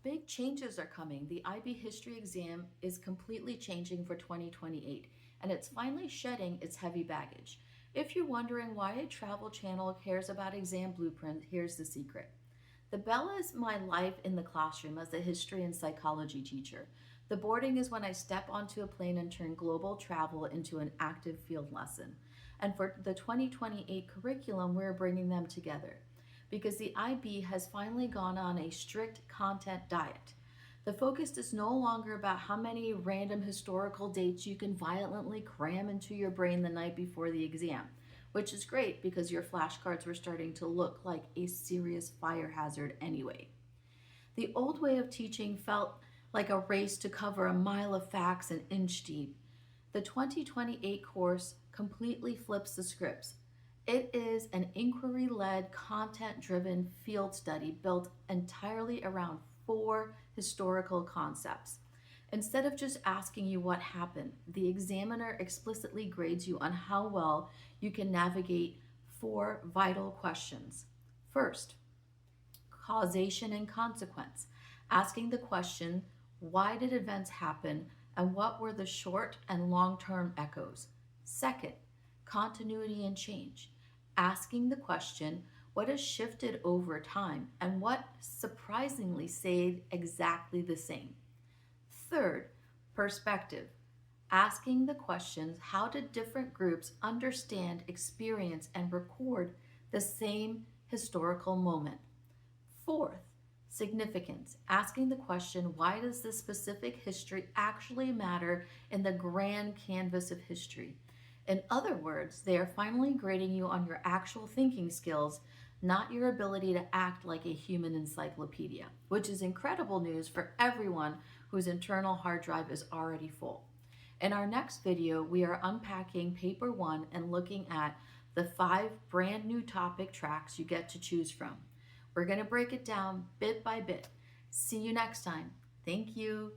Big changes are coming. The IB history exam is completely changing for 2028, and it's finally shedding its heavy baggage. If you're wondering why a travel channel cares about exam blueprint, here's the secret. The Bella is my life in the classroom as a history and psychology teacher. The boarding is when I step onto a plane and turn global travel into an active field lesson. And for the 2028 curriculum, we're bringing them together because the IB has finally gone on a strict content diet. The focus is no longer about how many random historical dates you can violently cram into your brain the night before the exam, which is great because your flashcards were starting to look like a serious fire hazard anyway. The old way of teaching felt like a race to cover a mile of facts an inch deep. The 2028 course completely flips the scripts. It is an inquiry led, content driven field study built entirely around four historical concepts. Instead of just asking you what happened, the examiner explicitly grades you on how well you can navigate four vital questions. First, causation and consequence, asking the question, why did events happen and what were the short and long term echoes? Second, continuity and change, asking the question, what has shifted over time and what surprisingly stayed exactly the same? Third, perspective, asking the questions, how did different groups understand, experience, and record the same historical moment? Fourth, significance, asking the question, why does this specific history actually matter in the grand canvas of history? In other words, they are finally grading you on your actual thinking skills, not your ability to act like a human encyclopedia, which is incredible news for everyone whose internal hard drive is already full. In our next video, we are unpacking paper one and looking at the 5 brand new topic tracks you get to choose from. We're going to break it down bit by bit. See you next time. Thank you.